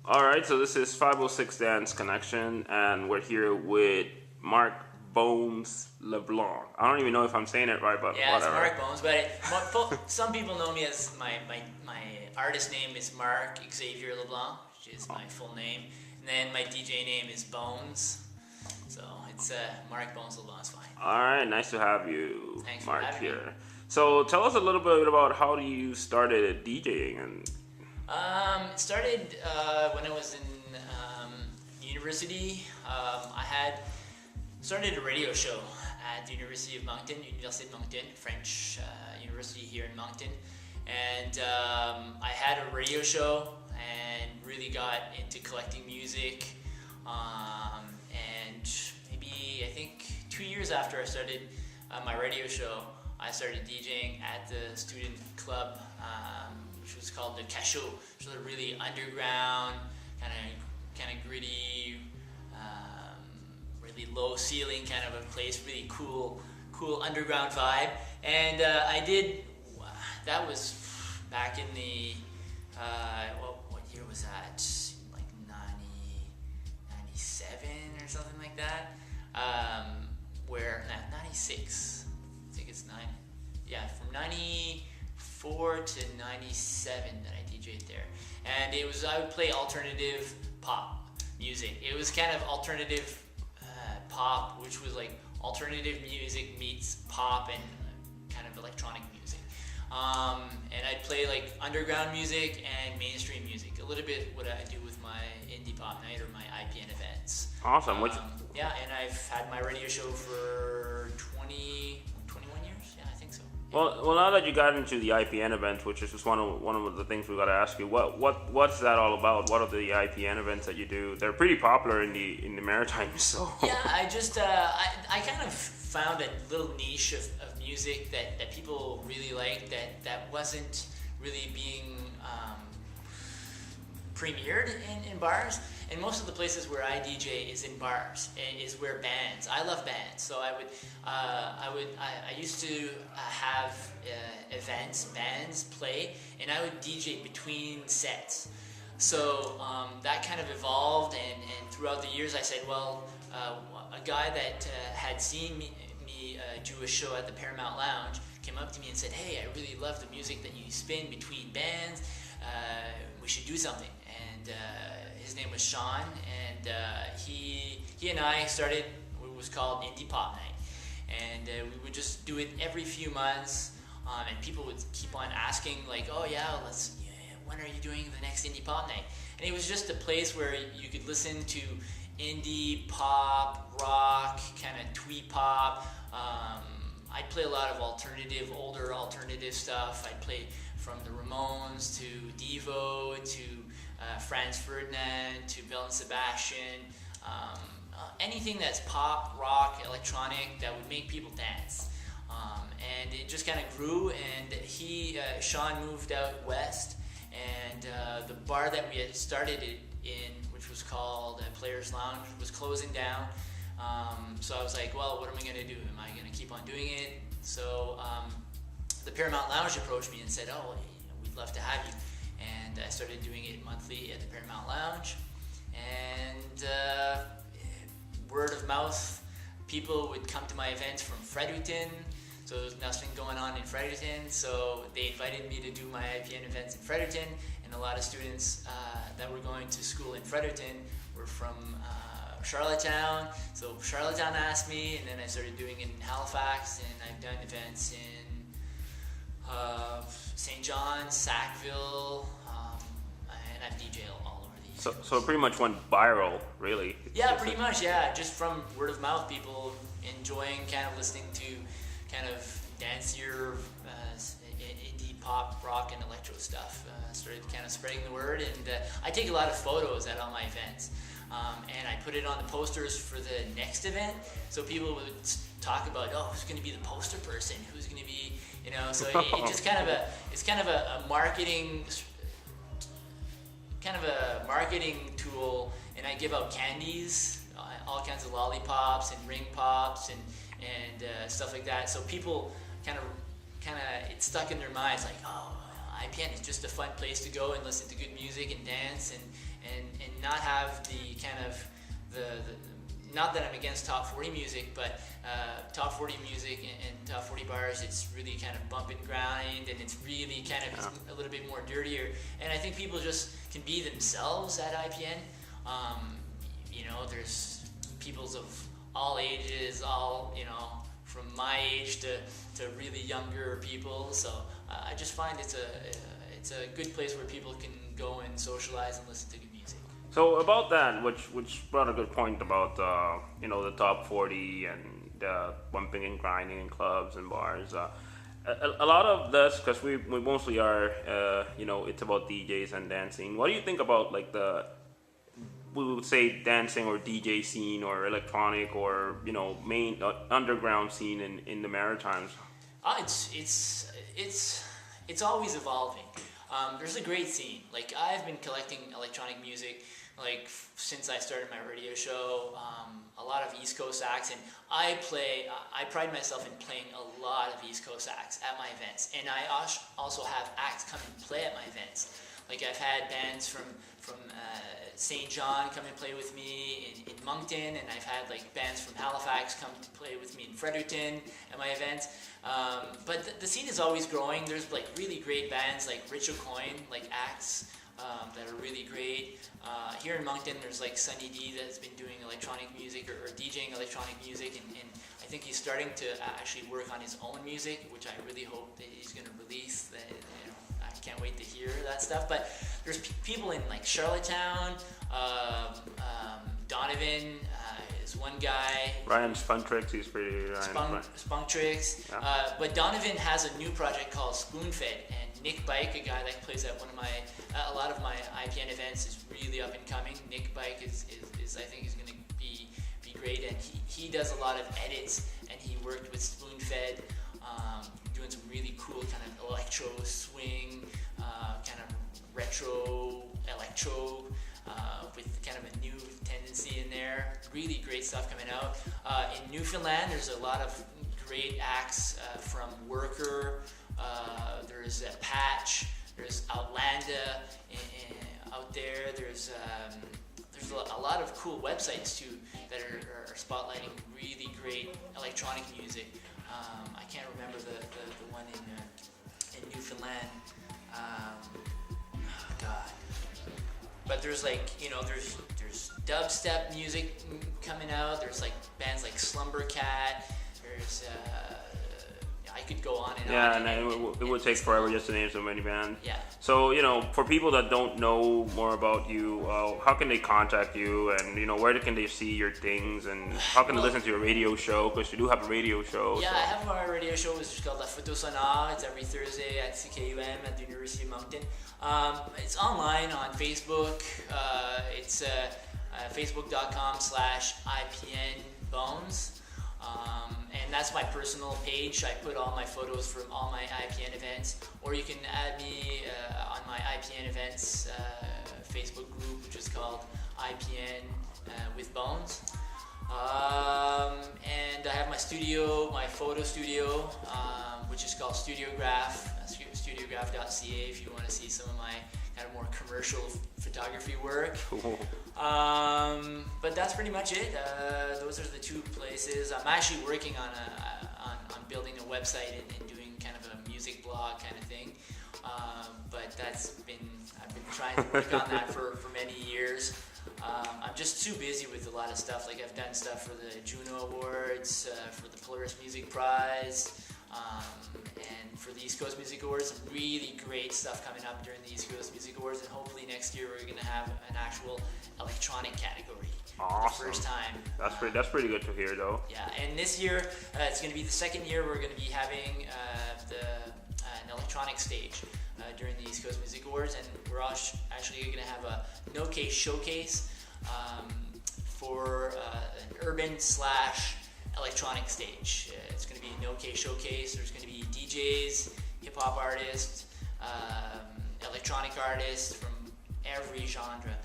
All right, so this is 506 Dance Connection, and we're here with Marc Bones Leblanc. I don't even know if I'm saying it right, but Yeah, it's whatever. Marc Bones, but some people know me as my artist name is Marc Xavier Leblanc, which is my full name, and then my DJ name is Bones, so it's Marc Bones Leblanc. It's fine. All right, nice to have you, Thanks for Mark, having me. here. So tell us a little bit about how you started DJing and. It started when I was in university. I had started a radio show at the University of Moncton, French university here in Moncton, and I had a radio show and really got into collecting music. And maybe I think 2 years after I started my radio show, I started DJing at the student club, which was called the Cachot, which was a really underground, kind of gritty, really low ceiling kind of a place, really cool underground vibe. And I did. That was back in the what year was that? Like 97 or something like that. Where 96. I think it's 9. Yeah, from 94 to 97 that I DJ'd there. And I would play alternative pop music. It was kind of alternative pop, which was like alternative music meets pop and kind of electronic music. And I'd play like underground music and mainstream music. A little bit what I do with my indie pop night or my IPN events. Awesome. Yeah, and I've had my radio show for 21 years. Yeah, I think so. Yeah. Well, now that you got into the IPN event, which is just one of the things we got to ask you, what's that all about? What are the IPN events that you do? They're pretty popular in the Maritimes, so. Yeah, I just I kind of found a little niche of music that people really liked that wasn't really being premiered in bars. And most of the places where I DJ is in bars, is where bands. I love bands, so I used to have events, bands play, and I would DJ between sets. So that kind of evolved, and throughout the years, I said, well, a guy that had seen me do a show at the Paramount Lounge came up to me and said, "Hey, I really love the music that you spin between bands. We should do something." And his name was Sean, and he and I started what was called Indie Pop Night, and we would just do it every few months, and people would keep on asking like, "Oh yeah, when are you doing the next Indie Pop Night?" And it was just a place where you could listen to indie pop, rock, kind of twee pop. I'd play a lot of older alternative stuff. I'd play from the Ramones to Devo to Franz Ferdinand to Belle and Sebastian. Anything that's pop, rock, electronic that would make people dance. And it just kind of grew, and Sean moved out west, and the bar that we had started it in, which was called Players Lounge, was closing down. So I was like, well, what am I going to do? Am I going to keep on doing it? So the Paramount Lounge approached me and said, oh, we'd love to have you. And I started doing it monthly at the Paramount Lounge. And word of mouth, people would come to my events from Fredericton. So there was nothing going on in Fredericton. So they invited me to do my IPN events in Fredericton. And a lot of students that were going to school in Fredericton were from Charlottetown. So Charlottetown asked me, and then I started doing it in Halifax, and I've done events in St. John's, Sackville, and I've DJed all over the East So it pretty much went viral, really. Yeah, pretty much, yeah. Just from word of mouth, people enjoying kind of listening to kind of dancier indie pop, rock, and electro stuff. Started kind of spreading the word, and I take a lot of photos at all my events. And I put it on the posters for the next event, so people would talk about, oh, who's going to be the poster person? Who's going to be, So it just it's kind of a marketing tool. And I give out candies, all kinds of lollipops and ring pops and stuff like that. So people kind of it's stuck in their minds like, oh, IPN is just a fun place to go and listen to good music and dance and not have the kind of the not that I'm against top 40 music, but top 40 music and top 40 bars, it's really kind of bump and grind, and it's really kind of a little bit more dirtier. And I think people just can be themselves at IPN. There's peoples of all ages, all, from my age to really younger people. So I just find it's a good place where people can go and socialize and listen to good music. So about that, which brought a good point about the top 40 and bumping and grinding in clubs and bars. A lot of this, because we mostly are, it's about DJs and dancing. What do you think about like we would say dancing or DJ scene or electronic or main underground scene in the Maritimes? It's always evolving. There's a great scene. Like, I've been collecting electronic music since I started my radio show. A lot of East Coast acts, and I pride myself in playing a lot of East Coast acts at my events, and I also have acts come and play at my events. Like, I've had bands from St. John come and play with me in Moncton, and I've had bands from Halifax come to play with me in Fredericton at my events. But the scene is always growing. There's really great bands like Rich O'Coin, acts that are really great. Here in Moncton, there's Sunny D that's been doing electronic music or DJing electronic music, and I think he's starting to actually work on his own music, which I really hope that he's going to release. I can't wait to hear that stuff. But there's people in Charlottetown. Donovan is one guy. Ryan Spuntrix, he's pretty. Spuntrix. Yeah. But Donovan has a new project called Spoonfed, and Nick Bike, a guy that plays at a lot of my IPN events, is really up and coming. Nick Bike is I think is going to be great, and he does a lot of edits, and he worked with Spoonfed, doing some really cool kind of electro swing, kind of retro electro, with kind of a new tendency in there. Really great stuff coming out. In Newfoundland, there's a lot of great acts from Worker. There's Patch. There's Outlanda out there. There's a lot of cool websites too that are spotlighting really great electronic music. I can't remember the one in Newfoundland. God. But there's there's dubstep music coming out. There's bands like Slumbercat. There's I could go on and on. Yeah, and it would take forever just to name so many bands. Yeah. So for people that don't know more about you, how can they contact you, and where can they see your things, and how can they listen to your radio show? Because you do have a radio show. Yeah, so. I have my radio show, which is called La Photo Sonore. It's every Thursday at CKUM at the University of Moncton. It's online on Facebook. It's facebook.com/IPNBones. And that's my personal page. I put all my photos from all my IPN events, or you can add me on my IPN events Facebook group, which is called IPN with Bones. And I have my studio, my photo studio, which is called Studiograph, studiograph.ca if you want to see some of my kind of more commercial photography work. Cool. But that's pretty much it. Those are the two places. I'm actually working on building a website and doing kind of a music blog kind of thing. But I've been trying to work on that for many years. I'm just too busy with a lot of stuff. I've done stuff for the Juno Awards, for the Polaris Music Prize, and for the East Coast Music Awards. Some really great stuff coming up during the East Coast Music Awards, and hopefully next year we're going to have an actual electronic category. Awesome. For the first time. That's pretty good to hear, though. Yeah, and this year it's going to be the second year we're going to be having an electronic stage during the East Coast Music Awards, and we're actually going to have a no-case showcase for an urban/electronic stage. It's going to be a no-case showcase. There's going to be DJs, hip-hop artists, electronic artists from every genre.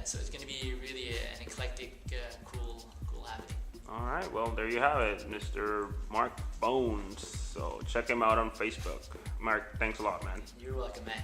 So it's going to be really an eclectic, cool happening. All right, well, there you have it, Mr. Marc Bones. So check him out on Facebook. Marc, thanks a lot, man. You're welcome, man.